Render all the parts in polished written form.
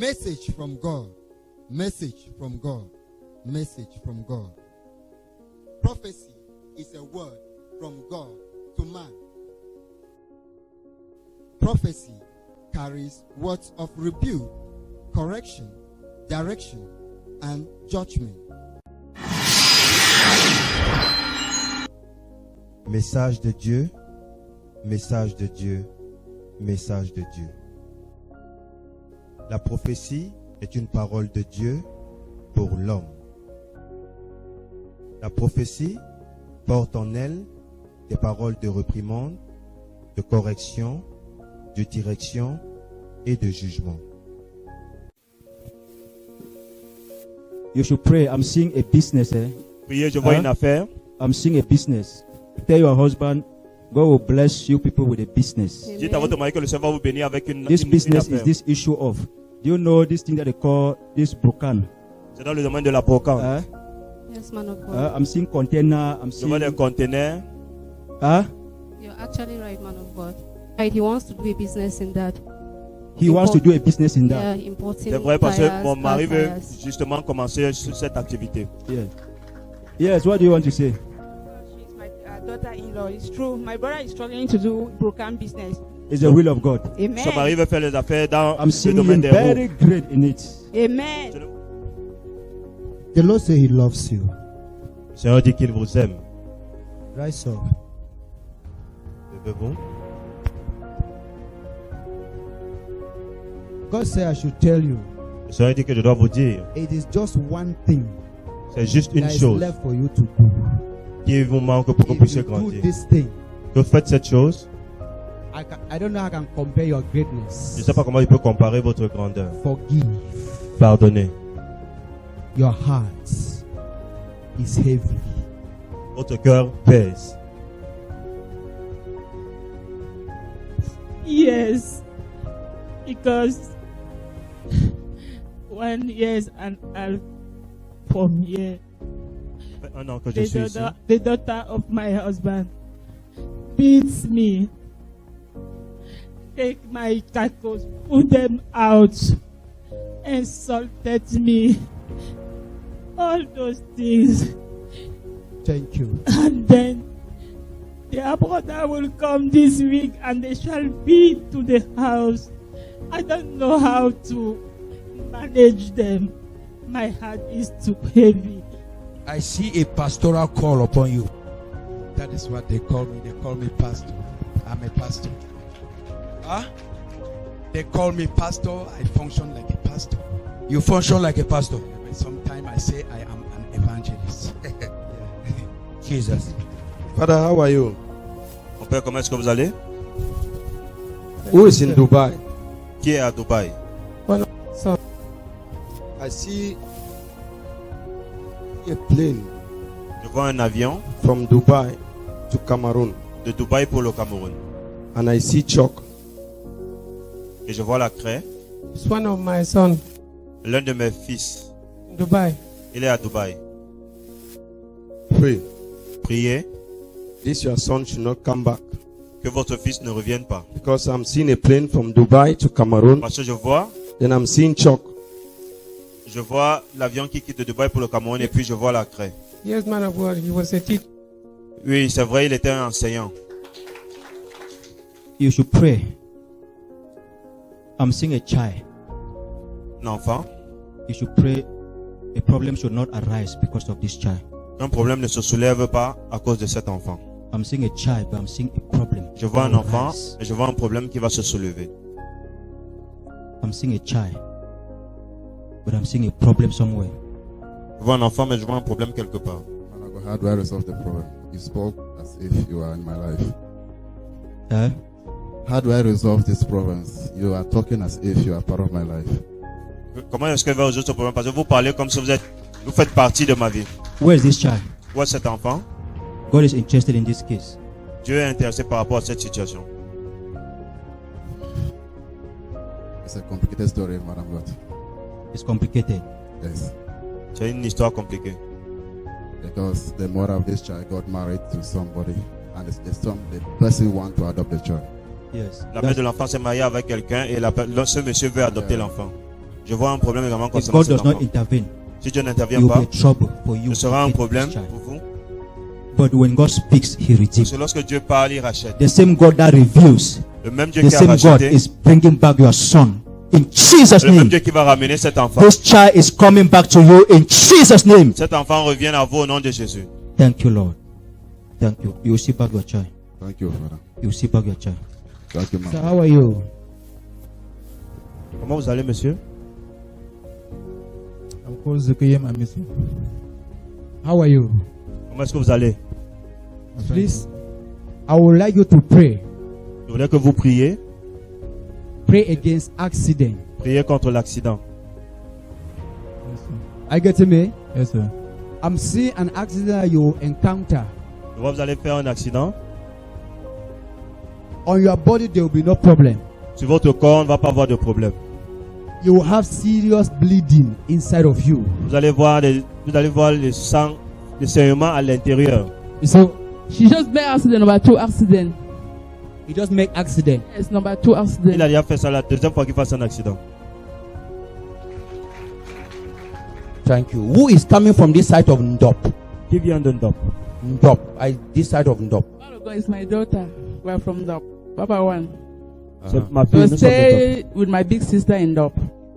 Message from God. Message from God. Message from God. Prophecy is a word from God to man. Prophecy carries words of rebuke, correction, direction, and judgment. Message de Dieu, message de Dieu, message de Dieu. La prophétie est une parole de Dieu pour l'homme. La prophétie porte en elle des paroles de réprimande, de correction, de direction et de jugement. You should pray. I'm seeing a business. Priez, je vois une affaire. I'm seeing a business. Tell your husband, God will bless you people with a business. Dites à votre mari que le Seigneur va vous bénir avec une This business affaire. is this issue of. Do you know this thing that they call this brocan? C'est dans le domaine de la brocante. Yes, man of God. I'm seeing container. I'm Je vois des seeing. conteneurs. You're actually right, man of God. Right, he wants to do a business in that. He wants to do a business in that. Yeah, importing C'est vrai parce que tires, mon mari veut car tires. justement commencer sur cette activité. Yeah. Yes. What do you want to say? She's my daughter-in-law. It's true. My brother is struggling to do broken business. It's the will of God. Amen. Son mari veut faire les affaires dans I'm le seeing domaine him des very roues. great in it. Amen. The Lord says He loves you. Le Seigneur dit qu'il vous aime. Rise up. Levez-vous. God said I should tell you, Le Seigneur dit que je dois vous dire, it is just one thing c'est juste une that is chose left for you to do. qui vous manque pour que vous If puissiez you do grandir. this thing, Que vous faites cette chose, I don't know how I can compare your greatness. je ne sais pas comment il peut comparer votre grandeur. Forgive. Pardonnez. Your heart is heavy. Votre cœur pèse. Yes. Because 1 year and half from here, Ça fait 1 an que je suis ici. the daughter of my husband beats me. Take my tacos, put them out, insulted me. All those things. Thank you. And then their brother will come this week and they shall be to the house. I don't know how to manage them. My heart is too heavy. I see a pastoral call upon you. That is what they call me. They call me pastor. I'm a pastor. Huh? They call me pastor. I function like a pastor. You function like a pastor. But sometimes I say I am an evangelist. Jesus. Father, how are you? Mon père, comment est-ce que vous allez? Who is in Dubai? Qui est à Dubaï? I see a plane Je vois un avion from Dubai to Cameroon, de Dubaï pour le Cameroun. and I see chalk. Et je vois la craie. It's one of my son, L'un de mes fils, Dubai. il est à Dubaï. Pray. Priez This your son should not come back, que votre fils ne revienne pas. because I'm seeing a plane from Dubai to Cameroon, Parce que je vois then I'm seeing chalk. l'avion qui quitte de Dubaï pour le Cameroun et puis je vois la craie. Yes, man of God, he was a teacher. Oui, c'est vrai, il était un enseignant. You should pray. I'm seeing a child. Un enfant. You should pray. A problem should not arise because of this child. Un problème ne se soulève pas à cause de cet enfant. I'm seeing a child, but I'm seeing a problem. Je vois un that will enfant rise. et je vois un problème qui va se soulever. I'm seeing a child, but I'm seeing a problem somewhere. Je vois un enfant, mais je vois un problème quelque part. How do I resolve the problem? You spoke as if you are in my life. Huh? How do I resolve these problems? You are talking as if you are part of my life. Comment est-ce que je vais résoudre ce problème? Parce que vous parlez comme si vous faites partie de ma vie. Where is this child? Où est cet enfant? God is interested in this case. Dieu est intéressé par rapport à cette situation. It's a complicated story, Madam God. It's complicated. Yes. C'est une histoire compliquée. Because the mother of this child got married to somebody, and the person want to adopt the child. Yes. La mère de l'enfant s'est mariée avec quelqu'un et ce monsieur veut adopter l'enfant. Je vois un problème également If concernant God cet does not enfant. intervene, Si Dieu it n'intervient will pas, be trouble for you. ce sera un to feed problème this child. pour vous. But when God speaks, He Parce redeems. que lorsque Dieu parle, il rachète. The same God that reveals, Le même Dieu the qui a same God racheté, is bringing back your son in Jesus' le même name. Dieu qui va ramener cet enfant. This child is coming back to you in Jesus' name. Cet enfant revient à vous au nom de Jésus. Thank you, Lord. Thank you. You will see back your child. Thank you, Father. You will see back your child. Thank you, So man. how are you? Comment vous allez, monsieur? I'm called Zukiye Mamisu. How are you? Comment est-ce que vous allez? Please, I would like you to pray. Je voudrais que vous priez. Pray against accident. Priez contre l'accident. I get me? Yes, sir. I'm seeing an accident you encounter. Je vois que vous allez faire un accident. On your body, there will be no problem. Sur votre corps, on ne va pas avoir de problème. You will have serious bleeding inside of you. Vous allez voir le sang, le saignement à l'intérieur. So She just made accident number 2 accident. you just make accident. Yes, number 2 Il accident. a déjà fait ça la deuxième fois qu'il fasse un accident. Thank you. Who is coming from this side of Ndop? Qui vient de Ndop? Ndop. This side of Ndop. Man of God is my daughter. We're from Dop. Papa one. C'est ma So fille, nous sommes de Ndop. stay with my big sister in Dop.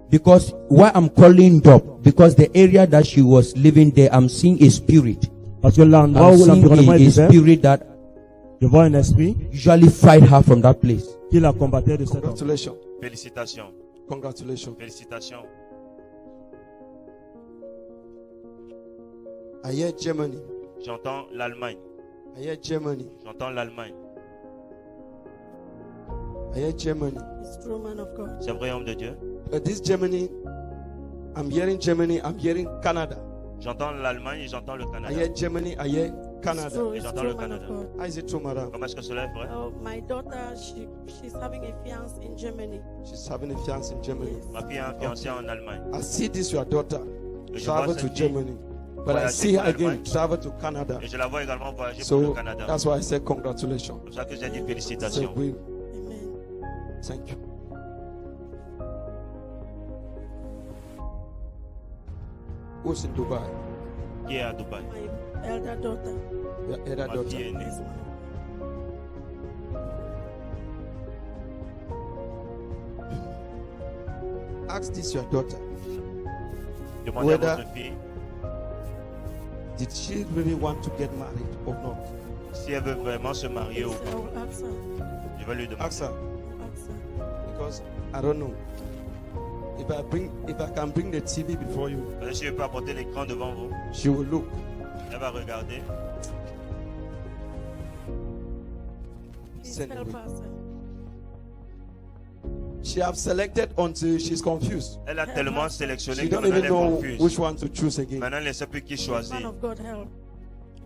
Because why I'm calling Ndop? Because the area that she was living there, I'm seeing a spirit. Parce que l'endroit I'm où seeing l'environnement est a divers, spirit that je vois un esprit usually fight her from that place. qui la combattait de cet endroit. Congratulations. Félicitations. Congratulations. Félicitations. I hear Germany. J'entends l'Allemagne. I hear Germany. J'entends l'Allemagne. I hear Germany. It's true, man of God. C'est vrai, homme de Dieu. But this Germany, I'm hearing Germany, I'm hearing Canada. J'entends l'Allemagne et j'entends le I Canada. hear Germany, I hear Canada. true, Et it's j'entends true, le man of Canada. God. How is it true, madam? Comment est-ce que cela est vrai? Oh, my daughter, she's having a fiance in Germany. She's having a fiance in Germany. Yes. Ma fille a un fiancé en Allemagne. I see this, your daughter, Et je travel vois to cette fille Germany. But I voyager see her en again Allemagne. travel to Canada. Et je la vois également voyager pour le So Canada. that's why I say congratulations. C'est pour ça que j'ai dit So félicitations. we, Amen. thank you. Who's in Dubai? Qui est à Dubaï? My elder daughter. Your elder Ma daughter. fille aînée. Yes, man. Ask this your daughter. Demandez à Whether- votre fille Did she really want to get married or not? si elle veut vraiment se marier ou Yes, I pas. will ask her. Je vais lui demander. Ask her. Ask her. Because I don't know. If I can bring the TV before you, Parce que si je peux apporter l'écran devant vous, she will look. elle va regarder. Please Send help away. us. She have selected until she's confused. Elle a tellement sélectionné She que don't maintenant elle even est know confuse. which one to choose again. Maintenant, elle ne sait plus qui Man choisir. of God, help.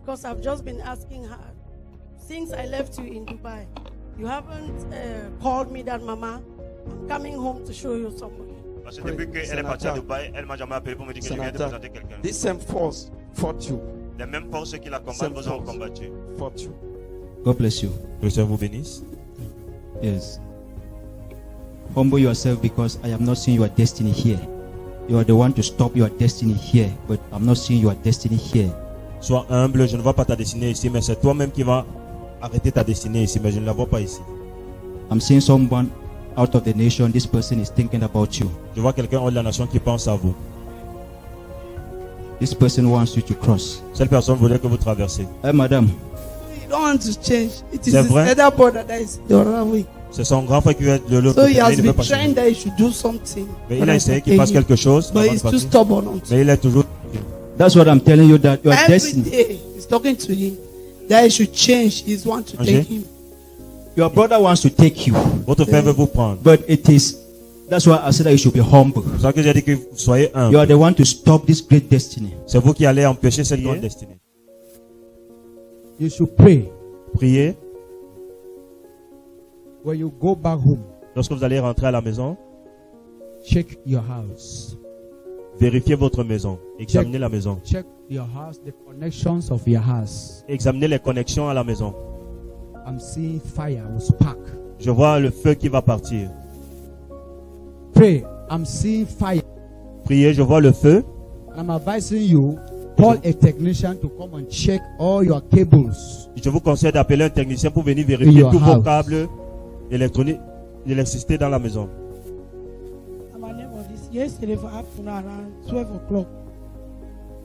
Because I've just been asking her. Since I left you in Dubai, you haven't called me that, Mama. I'm coming home to show you somebody. Parce que depuis qu'elle est partie à Dubaï, elle m'a jamais appelé pour me dire que je viens de Senator, présenter quelqu'un. this same force fought you. Les mêmes forces qui la Same combattent vous ont force. combattu. Fought you. God bless you. Que le Seigneur vous bénisse. Yes. Humble yourself because I am not seeing your destiny here. You are the one to stop your destiny here, but I'm not seeing your destiny here. Sois humble, je ne vois pas ta destinée ici, mais c'est toi-même qui vas arrêter ta destinée ici, mais je ne la vois pas ici. I'm seeing someone out of the nation. This person is thinking about you. Je vois quelqu'un hors de la nation qui pense à vous. This person wants you to cross. Cette personne voudrait que vous traversiez. Hey, madam. You don't want to change. It is C'est his vrai? elder brother that is the other way. C'est son grand frère qui veut être de l'autre So côté. he has mais il ne veut been pas trying changer. that he should do something. Mais il a essayé qu'il fasse quelque chose. But avant de he's too partir. stubborn. on Mais il est toujours. That's what I'm telling you, that your Every destiny. day he's talking to him that he should change. He's want to Okay. take him. Your brother wants to take you. Votre frère veut vous prendre. But it is. That's why I said that you should be humble. C'est ça que j'ai dit que vous soyez humble. You are the one to stop this great destiny. C'est vous qui allez empêcher cette grande destinée. You should pray. Priez. When you go back home, Lorsque vous allez rentrer à la maison, check your house. vérifiez votre maison. Examinez la maison. Check your house, the connections of your house. Examinez les connexions à la maison. I'm seeing fire will spark. Je vois le feu qui va partir. Pray. I'm seeing fire priez, je vois le feu. I'm advising you, call a technician to come and check all your cables. Je vous conseille d'appeler un technicien pour venir vérifier your tous vos house. câbles électroniques, d'électricité dans la maison. My name was this yesterday for afternoon around 12 o'clock.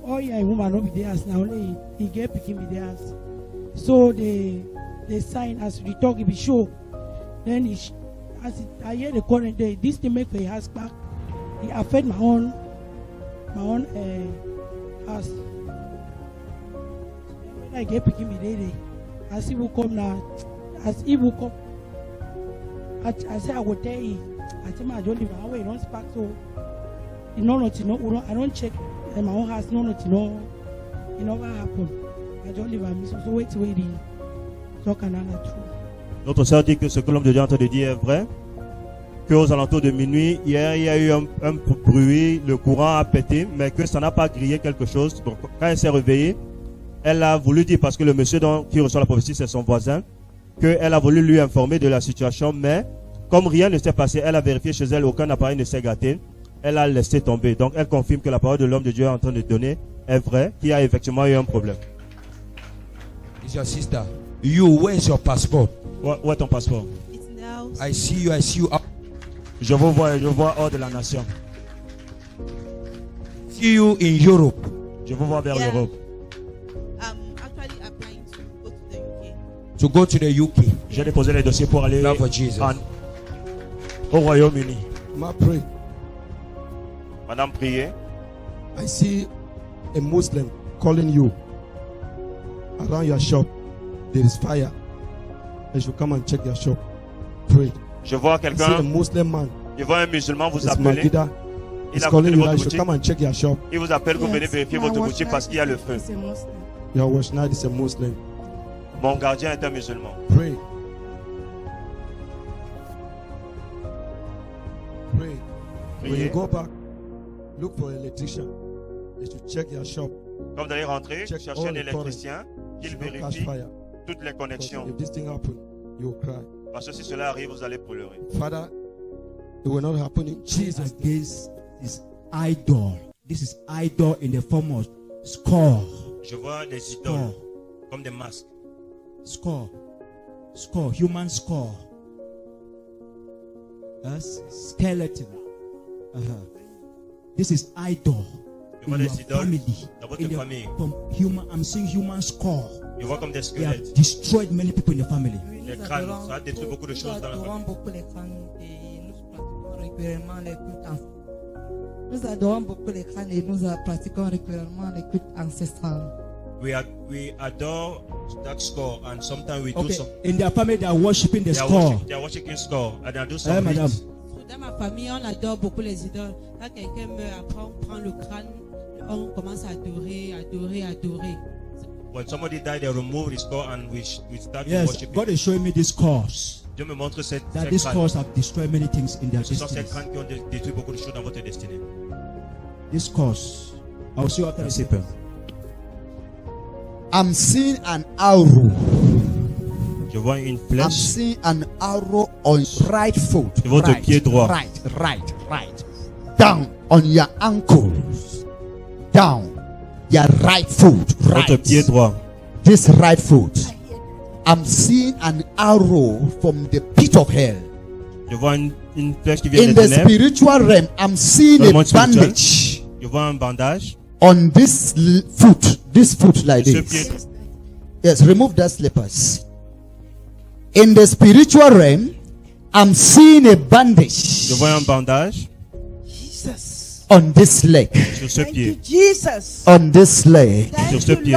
Oh yeah, a woman will be there as now. Only he get picking me there. So they sign as we talk, it be show. Then I hear the current day. This thing make the house back. It affect my own house. When I get picking me there, as he will come now, as he will come. I say I will tell you. I tell my don't leave my way. Don't spark so. You know not. I don't check my own house. No not. You know what happened. I don't leave my mission. So wait. Talk another truth. Notre sœur dit que ce que l'homme de Dieu est en train de dire est vrai. Qu'aux alentours de minuit, hier, il y a eu un bruit, le courant a pété, mais que ça n'a pas grillé quelque chose. Donc, quand elle s'est réveillée, elle a voulu dire, parce que le monsieur qui reçoit la prophétie, c'est son voisin, qu'elle a voulu lui informer de la situation, mais comme rien ne s'est passé, elle a vérifié chez elle, aucun appareil ne s'est gâté, elle a laissé tomber. Donc, elle confirme que la parole de l'homme de Dieu est en train de donner est vraie, qu'il y a effectivement eu un problème. It's your sister. You, where is your passport? Où est ton passeport? I see you up. Je vous vois hors de la nation. See you in Europe. Je vous vois vers l'Europe. Actually applying To go to the UK. J'ai déposé les dossiers pour aller au Royaume-Uni. Madame, priez. I see a Muslim calling you around your shop. There is fire. You should come and check your shop. Pray. Je vois quelqu'un. A Muslim man. Je vois un musulman vous It's appeler. Magida. Il He's a calling côté de you votre that you should boutique. come and check your shop. Il vous appelle pour venir vérifier votre boutique parce qu'il y a le feu. Your watch night is a Muslim. Mon gardien est un musulman. Pray. Pray. When you go back, look for an electrician. They should check your shop. Quand vous allez rentrer, Check cherchez all un the électricien qu'il Should not catch vérifie fire. toutes les connexions. If this thing happen, you will cry. Parce que si cela arrive, vous allez pleurer. Father, it will not happen in Jesus' against this idol. This is idol in the form of skull. Je vois des idoles comme des masques. Skull. Human skull. Skeleton. This is idol. Je vois in des your idoles family. dans votre In the- famille. from human, I'm seeing human skull. Je vois comme des They have squelettes. destroyed many people in the family. Les crânes, ça a détruit beaucoup de choses dans la famille. beaucoup les crânes et nous pratiquons régulièrement les cultes ancestrales. Nous adorons beaucoup les crânes et nous pratiquons régulièrement les cultes ancestrales. We adore that skull and sometimes we do Okay. some. In their family, they are worshiping the They are skull. they are worshiping skull and they do Eh, some madame. rites. Dans ma famille, on adore beaucoup les idoles. Quand quelqu'un meurt, après on prend le crâne, on commence à adorer. When somebody died, they remove his skull and we start to Yes, worship God it. is showing me this cause. Dieu me montre cette That these crâne. cause have destroyed many things in their Ce sont ces destiny. crânes qui ont détruit beaucoup de choses dans votre destinée. This cause. I will see you after the Merci, service. I'm seeing an arrow. Je vois une I'm flèche seeing an arrow on right foot. sur votre right, pied droit. right. Down on your ankles. Down your right foot. Votre pied droit. This right foot. I'm seeing an arrow from the pit of hell. Je vois une flèche qui vient In des the ténèbres. spiritual realm, I'm seeing Dans le a monde spirituel, bandage je vois un bandage. on this foot. This foot like Ce this. pied. Yes, remove that slippers. In the spiritual realm, I'm seeing a bandage Je vois un bandage on this leg. sur ce pied. Jesus. On this leg. Sur ce pied.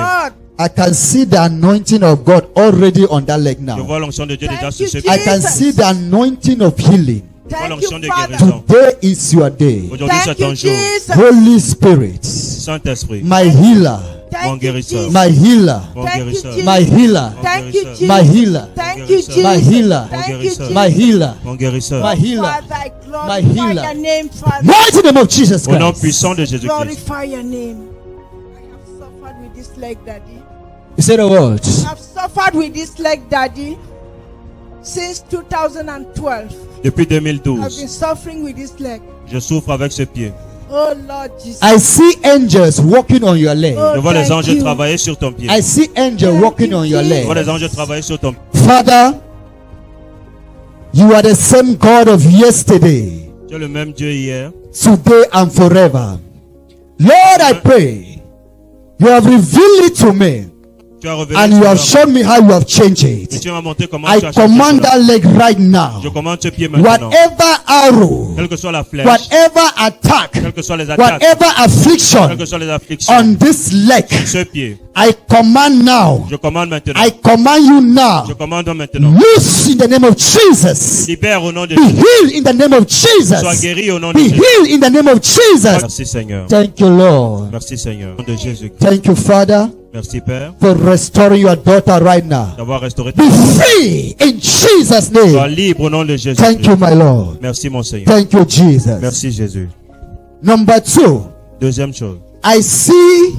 I can see the anointing of God already on that leg Je now. vois l'onction de Dieu déjà sur ce pied. I can see the anointing of healing. Je vois l'onction de guérison. Today is your day. Aujourd'hui c'est ton jour. Holy Spirit, Saint-Esprit, my healer, mon guérisseur, my healer, mon guérisseur, my healer, Thank you, Jesus. my healer, Thank you, Jesus. my healer, Thank you, Jesus. my healer, mon guérisseur. my healer, Father, I my glorify healer. your name, Father. Mighty name of Jesus Au nom Christ. puissant de Jésus-Christ. Glorify your name. I have suffered with this leg, Daddy. You say the word. I've suffered with this leg, Daddy, since 2012. Depuis I've been 2012, suffering with this leg. je souffre avec ce pied. Oh Lord Jesus. I see angels walking on your leg. Je vois les anges travailler sur ton pied. I see angels walking on your Je leg. vois les anges travailler sur ton pied. Father, you are the same God of yesterday, Tu es le même Dieu hier. today and forever. Lord, I pray you have revealed it to me. Tu as révélé And you have cela. shown me how you have changed Et it. tu m'as montré comment I tu as changé command cela. that leg right now. Je commande ce pied maintenant. Whatever arrow, Quelle que soit la flèche, whatever attack, quelles que soient les attaques, whatever affliction quelles que soient les afflictions, on this leg, ce pied, I command now. je commande maintenant. I command you now. Je commande maintenant. Loose in the name of Jesus. Libère au nom de Be Jésus. healed in the name of Jesus. Sois guéri au nom de Be Jésus. healed in the name of Jesus. Merci Seigneur. Thank you, Lord. Merci Seigneur. Au nom de Jésus. Thank you, Father, Merci Père for restoring your daughter right now. d'avoir restauré ta Be vie. free in Jesus' Sois name. libre au nom de Jésus. Thank you, my Lord. Merci mon Seigneur. Thank you, Jesus. Merci Jésus. Number 2, Deuxième chose. I see,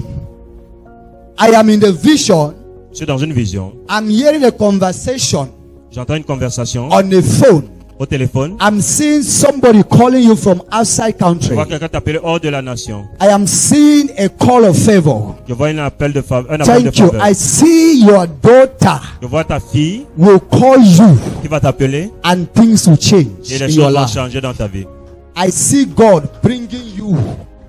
I am in the vision. Je suis dans une vision. I'm hearing a conversation J'entends une conversation on the phone. au téléphone. I'm seeing somebody calling you from outside Je country. vois quelqu'un t'appeler hors de la nation. I am seeing a call of favor. Je vois un appel de faveur. Un appel de Thank you. faveur. I see your daughter Je vois ta fille will call you qui va t'appeler and things will change et les in choses your vont life. changer dans ta vie. I see God bringing you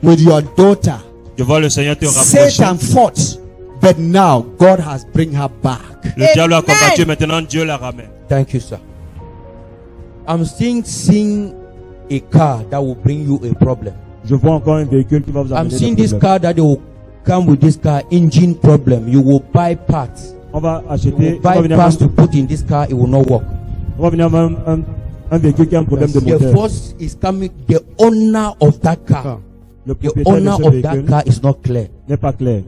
with your daughter. Je vois le Seigneur te rapprocher. Satan fought, but now God has bring her back. Le diable a combattu, maintenant Dieu la ramène. Thank you, sir. I'm seeing a car that will bring you a problem. Je vois encore un véhicule qui va vous I'm amener seeing des this problèmes. car that they will come with this car engine problem. You will buy parts. On va You acheter, will on va buy venir parts to même, put in this car. It will not work. on va venir même un véhicule qui a un problème de The moteur. force is coming. The owner of that car. Le The propriétaire owner de ce of that véhicule car is not clear. n'est pas clair.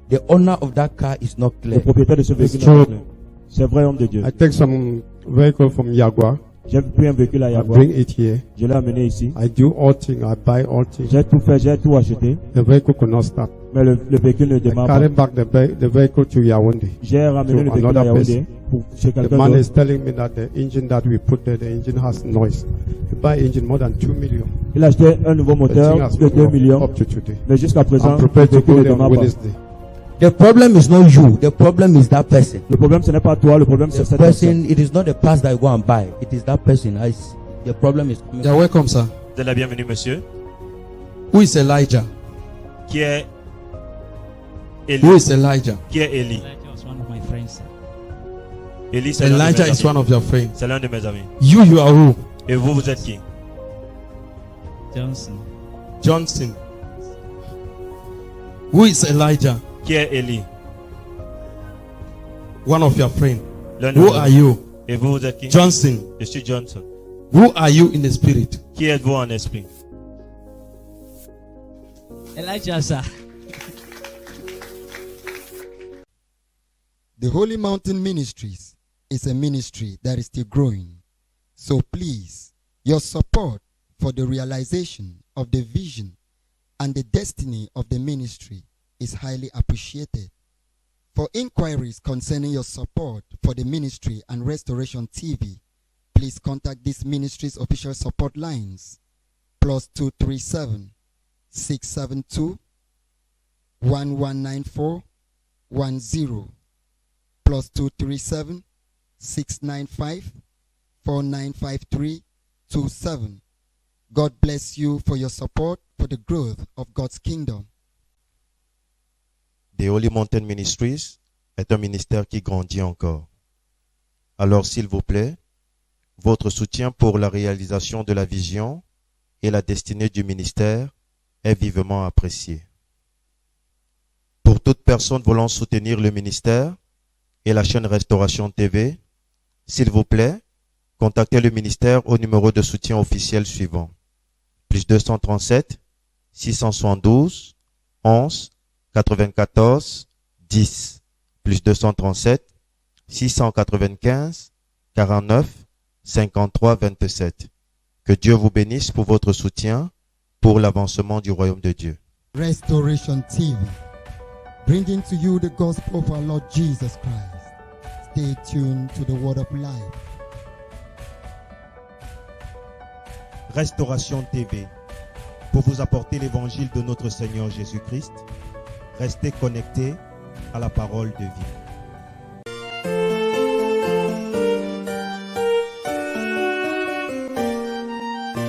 The owner of that car is not Le clear. propriétaire de ce véhicule It's n'est pas true. clair. C'est vrai, homme de Dieu. I take some vehicle from Jaguar. J'ai pris un véhicule à I Jaguar. bring it here. Je l'ai amené ici. I do all things. I buy all things. J'ai tout fait, j'ai tout acheté. The vehicle could not start. Mais le véhicule ne I démarre carry pas. back the vehicle to Yaoundé. J'ai ramené le To véhicule à another Yaoundé place. pour chez The quelqu'un man is d'autre. telling me that the engine that we put there, the engine has noise. You buy engine more than 2 million. Il a acheté un nouveau The moteur thing has de 2 been millions. up to today. Mais jusqu'à présent, I'm le prepared to véhicule go ne there on démarre pas. Wednesday. The problem is not you. The problem is that person. Le problème, ce n'est pas toi, le problème, c'est The cette personne. person. It is not the parts that I go and buy. It is that person. The problem is coming. You're welcome, sir. Vous êtes la bienvenue, monsieur. Who is Elijah? Qui est Élie? Who is Elijah? Qui est Élie? Elijah was one of my friends. Élie, c'est l'un de Elijah mes is amis. one of your friends. C'est l'un de mes amis. You are who? Et vous, vous êtes qui? Johnson. Johnson. Who is Elijah? Qui est Élie? One of your friends. L'un de Who mes are amis. you? Et vous, vous êtes qui? Johnson. Je suis Johnson. Who are you in the spirit? Qui êtes-vous en esprit? Elijah, sir. The Holy Mountain Ministries is a ministry that is still growing. So please, your support for the realization of the vision and the destiny of the ministry is highly appreciated. For inquiries concerning your support for the ministry and Restoration TV, please contact this ministry's official support lines +237 672 1194 10 +237 695 4953 27. God bless you for your support for the growth of God's kingdom. The Holy Mountain Ministries est un ministère qui grandit encore. Alors, s'il vous plaît, votre soutien pour la réalisation de la vision et la destinée du ministère est vivement apprécié. Pour toute personne voulant soutenir le ministère et la chaîne Restauration TV, s'il vous plaît, contactez le ministère au numéro de soutien officiel suivant. +237 672 11 94 10 +237 695 49 53 27. Que Dieu vous bénisse pour votre soutien pour l'avancement du royaume de Dieu. Restoration TV, bringing to you the gospel of our Lord Jesus Christ. Stay tuned to the word of life. Restauration TV, pour vous apporter l'évangile de notre Seigneur Jésus-Christ. Restez connectés à la parole de vie.